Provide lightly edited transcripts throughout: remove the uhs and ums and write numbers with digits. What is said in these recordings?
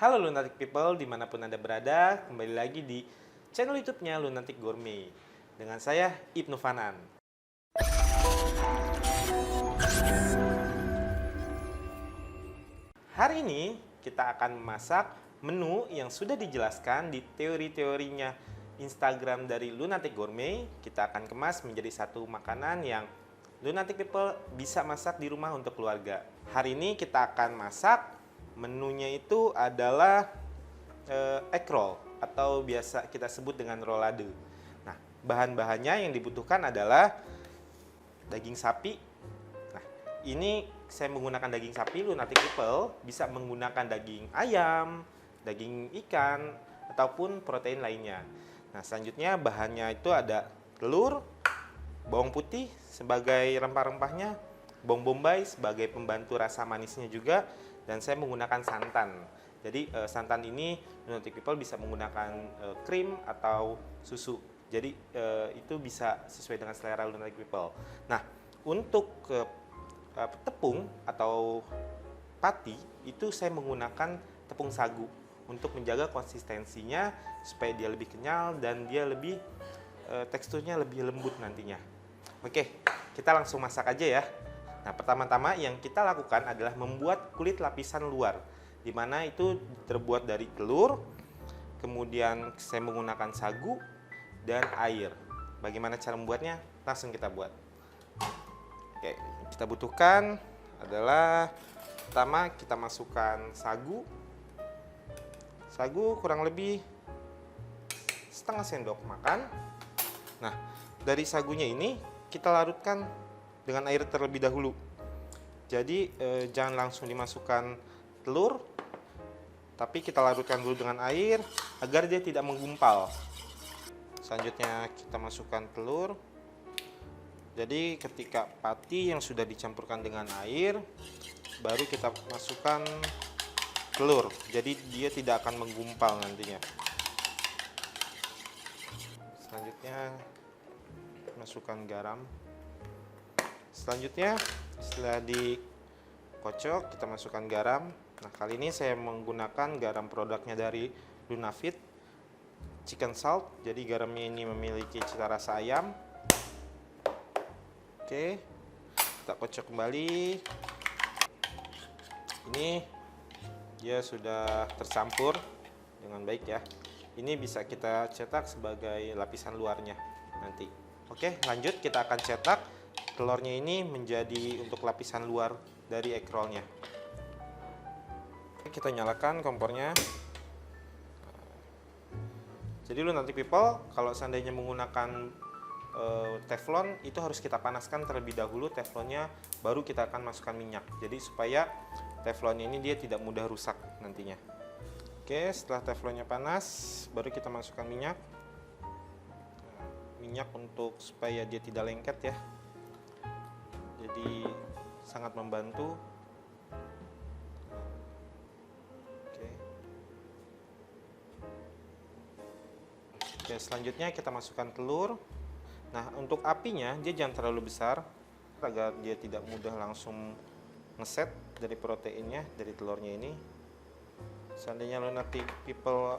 Halo Lunatic People, dimanapun Anda berada, kembali lagi di channel YouTube-nya Lunatic Gourmet. Dengan saya, Ibnu Fanan. Hari ini, kita akan memasak menu yang sudah dijelaskan di teori-teorinya Instagram dari Lunatic Gourmet. Kita akan kemas menjadi satu makanan yang Lunatic People bisa masak di rumah untuk keluarga. Hari ini kita akan masak, menunya itu adalah egg roll atau biasa kita sebut dengan rolade. Nah, bahan-bahannya yang dibutuhkan adalah daging sapi. Nah, ini saya menggunakan daging sapi. Lunatic People bisa menggunakan daging ayam, daging ikan, ataupun protein lainnya. Nah, selanjutnya bahannya itu ada telur, bawang putih sebagai rempah-rempahnya, bawang bombay sebagai pembantu rasa manisnya juga, dan saya menggunakan santan. Jadi santan ini Lunatic People bisa menggunakan krim atau susu. Jadi itu bisa sesuai dengan selera Lunatic People. Nah, untuk tepung atau pati itu saya menggunakan tepung sagu untuk menjaga konsistensinya supaya dia lebih kenyal dan dia lebih teksturnya lebih lembut nantinya. Oke, kita langsung masak aja ya. Nah, pertama-tama yang kita lakukan adalah membuat kulit lapisan luar, di mana itu terbuat dari telur, kemudian saya menggunakan sagu dan air. Bagaimana cara membuatnya? Langsung kita buat. Oke, kita butuhkan adalah pertama kita masukkan sagu. Sagu kurang lebih setengah sendok makan. Nah, dari sagunya ini kita larutkan dengan air terlebih dahulu. Jadi jangan langsung dimasukkan telur, tapi kita larutkan dulu dengan air agar dia tidak menggumpal. Selanjutnya kita masukkan telur. Jadi ketika pati yang sudah dicampurkan dengan air, baru kita masukkan telur. Jadi dia tidak akan menggumpal nantinya. Selanjutnya masukkan garam. Selanjutnya setelah dikocok kita masukkan garam. Nah, kali ini saya menggunakan garam produknya dari Lunafit Chicken Salt. Jadi garamnya ini memiliki cita rasa ayam. Oke, kita kocok kembali. Ini dia sudah tercampur dengan baik ya. Ini bisa kita cetak sebagai lapisan luarnya nanti. Oke, lanjut kita akan cetak telurnya ini menjadi untuk lapisan luar dari egg roll-nya. Kita nyalakan kompornya. Jadi Lunatic People, kalau seandainya menggunakan teflon, itu harus kita panaskan terlebih dahulu teflonnya, baru kita akan masukkan minyak. Jadi supaya teflonnya ini dia tidak mudah rusak nantinya. Oke, setelah teflonnya panas, baru kita masukkan minyak. Minyak untuk supaya dia tidak lengket ya. Jadi sangat membantu. Oke, selanjutnya kita masukkan telur. Nah, untuk apinya dia jangan terlalu besar agar dia tidak mudah langsung ngeset dari proteinnya dari telurnya ini. Seandainya Lunatic People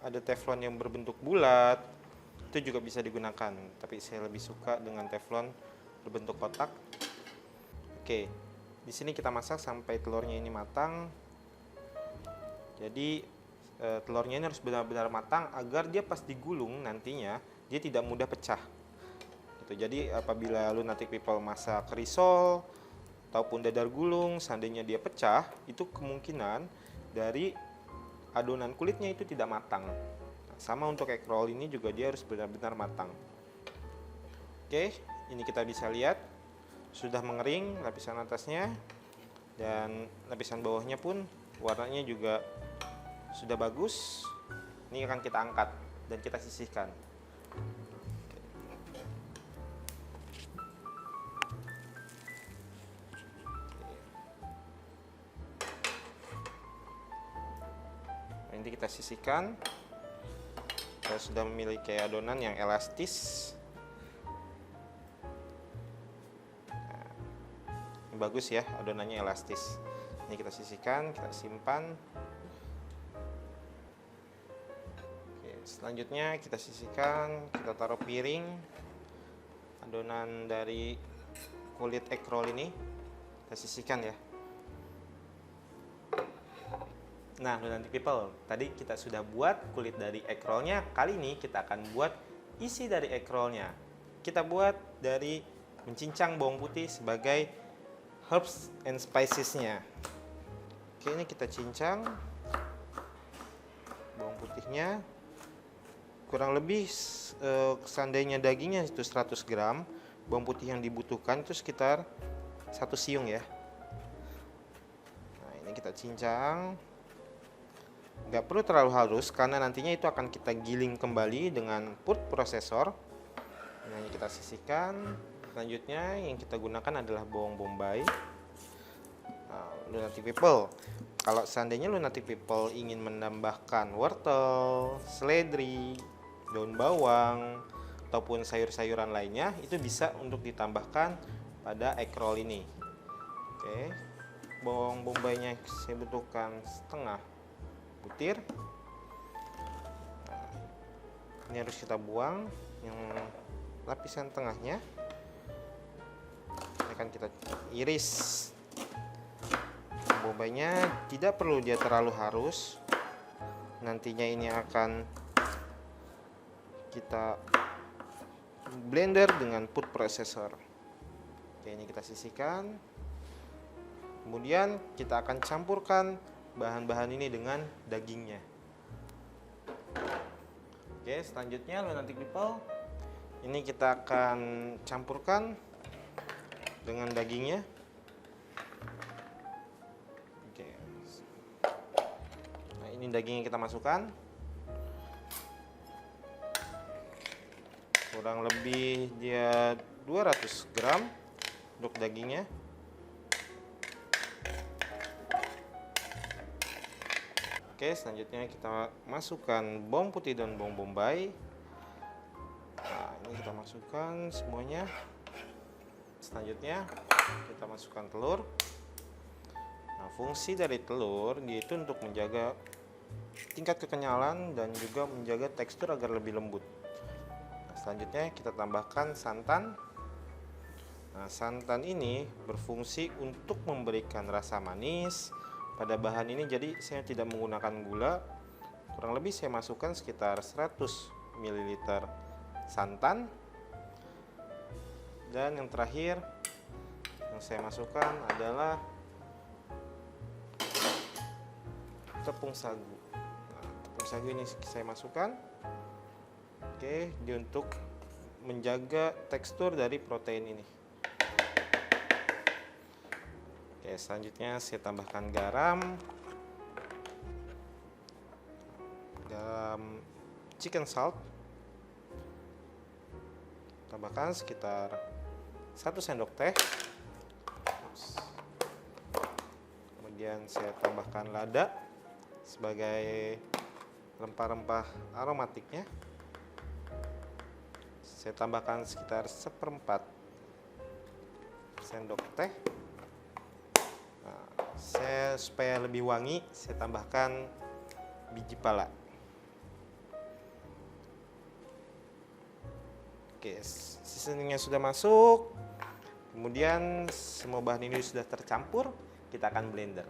ada teflon yang berbentuk bulat, itu juga bisa digunakan. Tapi saya lebih suka dengan teflon berbentuk kotak. Oke, di sini kita masak sampai telurnya ini matang. Jadi telurnya ini harus benar-benar matang agar dia pas digulung nantinya dia tidak mudah pecah. Gitu. Jadi apabila Lunatic People masak risol ataupun dadar gulung, seandainya dia pecah, itu kemungkinan dari adonan kulitnya itu tidak matang. Nah, sama untuk egg roll ini juga dia harus benar-benar matang. Oke, ini kita bisa lihat sudah mengering lapisan atasnya dan lapisan bawahnya pun warnanya juga sudah bagus. Ini akan kita angkat dan kita sisihkan. Nanti kita sisihkan. Kita sudah memiliki adonan yang elastis. Nah, ini bagus ya, adonannya elastis. Ini kita sisihkan, kita simpan. Selanjutnya kita sisihkan, kita taruh piring. Adonan dari kulit egg roll ini kita sisihkan ya. Nah, Lunatic People, tadi kita sudah buat kulit dari egg roll-nya. Kali ini kita akan buat isi dari egg roll-nya. Kita buat dari mencincang bawang putih sebagai herbs and spices-nya. Oke, ini kita cincang bawang putihnya. Kurang lebih seandainya dagingnya itu 100 gram, bawang putih yang dibutuhkan itu sekitar 1 siung ya. Nah, ini kita cincang. Nggak perlu terlalu halus karena nantinya itu akan kita giling kembali dengan food processor. Nah, ini kita sisihkan. Selanjutnya yang kita gunakan adalah bawang bombay. Nah, Lunatic People, kalau seandainya Lunatic People ingin menambahkan wortel, seledri, daun bawang, ataupun sayur-sayuran lainnya, itu bisa untuk ditambahkan pada egg roll ini. Oke, bawang bombaynya saya butuhkan setengah butir. Nah, ini harus kita buang yang lapisan tengahnya. Ini akan kita iris. Bombaynya tidak perlu dia terlalu halus. Nantinya ini akan kita blender dengan food processor. Oke, ini kita sisihkan. Kemudian kita akan campurkan bahan-bahan ini dengan dagingnya. Oke, selanjutnya Lunatic People, ini kita akan campurkan dengan dagingnya. Oke. Nah, ini dagingnya kita masukkan. Kurang lebih dia 200 gram untuk dagingnya. Oke, selanjutnya kita masukkan bawang putih dan bawang bombay. Nah, ini kita masukkan semuanya. Selanjutnya kita masukkan telur. Nah, fungsi dari telur yaitu untuk menjaga tingkat kekenyalan dan juga menjaga tekstur agar lebih lembut. Nah, selanjutnya kita tambahkan santan. Nah, santan ini berfungsi untuk memberikan rasa manis pada bahan ini, jadi saya tidak menggunakan gula. Kurang lebih saya masukkan sekitar 100 ml santan. Dan yang terakhir yang saya masukkan adalah tepung sagu. Nah, tepung sagu ini saya masukkan. Oke, dia untuk menjaga tekstur dari protein ini. Oke, selanjutnya saya tambahkan garam chicken salt. Tambahkan sekitar 1 sendok teh. Kemudian saya tambahkan lada sebagai rempah-rempah aromatiknya. Saya tambahkan sekitar 1/4 sendok teh. Supaya lebih wangi, saya tambahkan biji pala. Oke, seasoningnya sudah masuk. Kemudian semua bahan ini sudah tercampur, kita akan blender.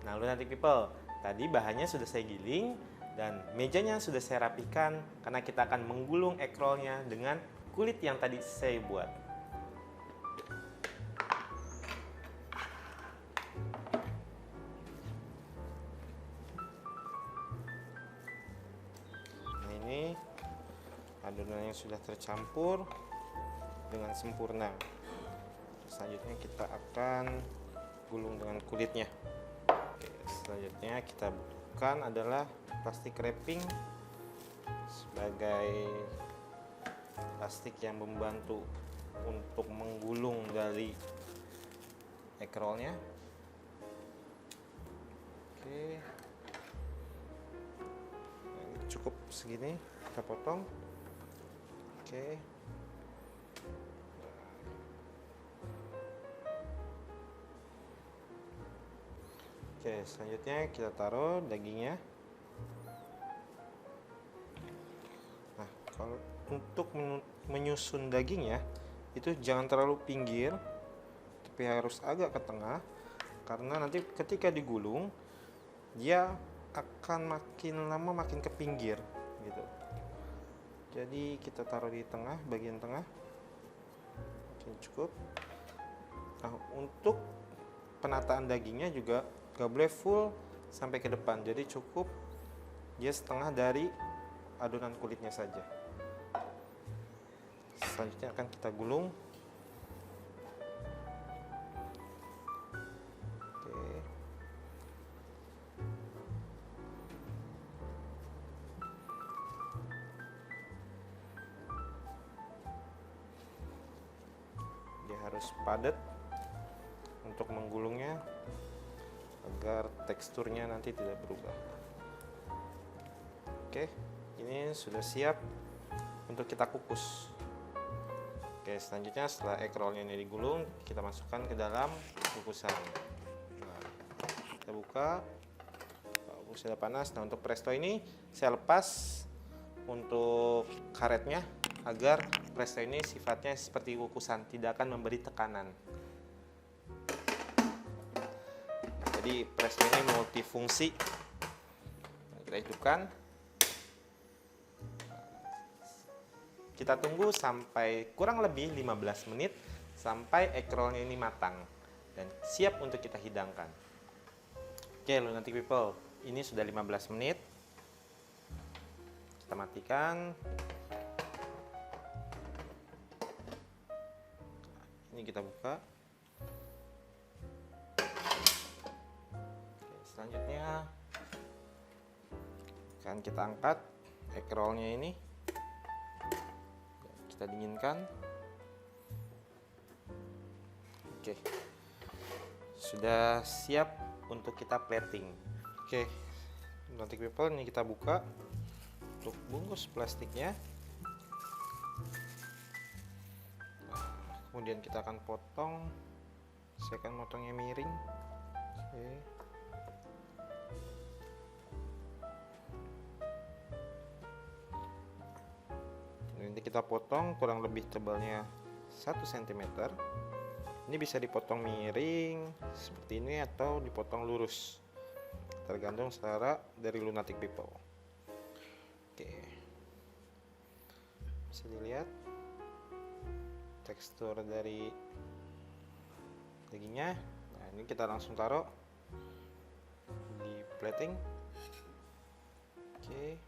Nah, Lunatic People, tadi bahannya sudah saya giling dan mejanya sudah saya rapikan karena kita akan menggulung egg roll-nya dengan kulit yang tadi saya buat. Adonannya sudah tercampur dengan sempurna. Selanjutnya kita akan gulung dengan kulitnya. Oke, selanjutnya kita butuhkan adalah plastik wrapping sebagai plastik yang membantu untuk menggulung dari egg roll-nya. Oke, nah, cukup segini kita potong. Oke. Oke, selanjutnya kita taruh dagingnya. Kalau untuk menyusun dagingnya itu jangan terlalu pinggir, tapi harus agak ke tengah, karena nanti ketika digulung dia akan makin lama makin ke pinggir gitu. Jadi kita taruh di tengah, bagian tengah. Oke, cukup. Nah, untuk penataan dagingnya juga gak boleh full sampai ke depan, jadi cukup dia setengah dari adonan kulitnya saja. Selanjutnya akan kita gulung. Oke. Dia harus padat untuk menggulungnya agar teksturnya nanti tidak berubah. Oke, ini sudah siap untuk kita kukus. Oke, selanjutnya setelah egg rollnya ini digulung, kita masukkan ke dalam kukusan. Nah, kita buka. Sudah panas. Nah, untuk presto ini saya lepas untuk karetnya agar presto ini sifatnya seperti kukusan, tidak akan memberi tekanan. Jadi presto ini multifungsi. Kita hidupkan. Kita tunggu sampai kurang lebih 15 menit sampai egg rollnya ini matang dan siap untuk kita hidangkan. Oke, Lunatic People, ini sudah 15 menit. Kita matikan. Ini kita buka. Oke, selanjutnya akan kita angkat egg rollnya ini. Kita dinginkan. Oke, sudah siap untuk kita plating. Oke, Lunatic People, ini kita buka untuk bungkus plastiknya. Nah, kemudian kita akan potong. Saya akan potongnya miring. Oke. Nanti kita potong kurang lebih tebalnya 1 cm. Ini bisa dipotong miring seperti ini atau dipotong lurus, tergantung selera dari Lunatic People. Oke, bisa dilihat tekstur dari dagingnya. Nah, ini kita langsung taruh di plating. Oke.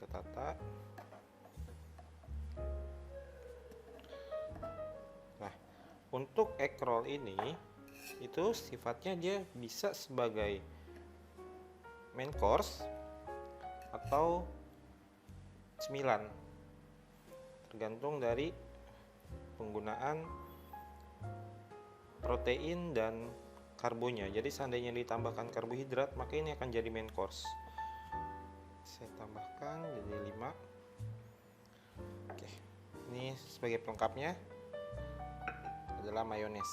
Tata. Nah, untuk egg roll ini itu sifatnya dia bisa sebagai main course atau cemilan, tergantung dari penggunaan protein dan karbonya. Jadi seandainya ditambahkan karbohidrat, maka ini akan jadi main course. Saya tambahkan jadi 5. Oke, ini sebagai pelengkapnya adalah mayones,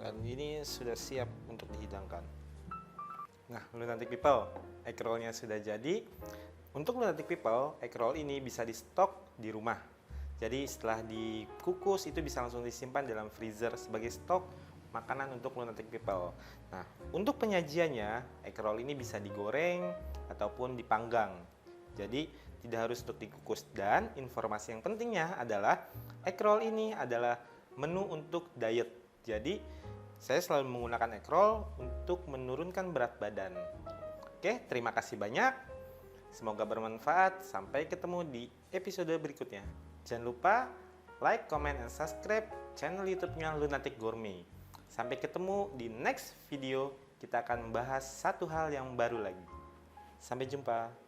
dan ini sudah siap untuk dihidangkan. Nah, Lunatic People, egg rollnya sudah jadi. Untuk Lunatic People, egg roll ini bisa di stok di rumah. Jadi setelah dikukus itu bisa langsung disimpan dalam freezer sebagai stok makanan untuk Lunatic People. Nah, untuk penyajiannya, egg roll ini bisa digoreng ataupun dipanggang. Jadi, tidak harus untuk dikukus. Dan informasi yang pentingnya adalah egg roll ini adalah menu untuk diet. Jadi, saya selalu menggunakan egg roll untuk menurunkan berat badan. Oke, terima kasih banyak. Semoga bermanfaat. Sampai ketemu di episode berikutnya. Jangan lupa like, comment, and subscribe channel YouTube-nya Lunatic Gourmet. Sampai ketemu di next video, kita akan membahas satu hal yang baru lagi. Sampai jumpa.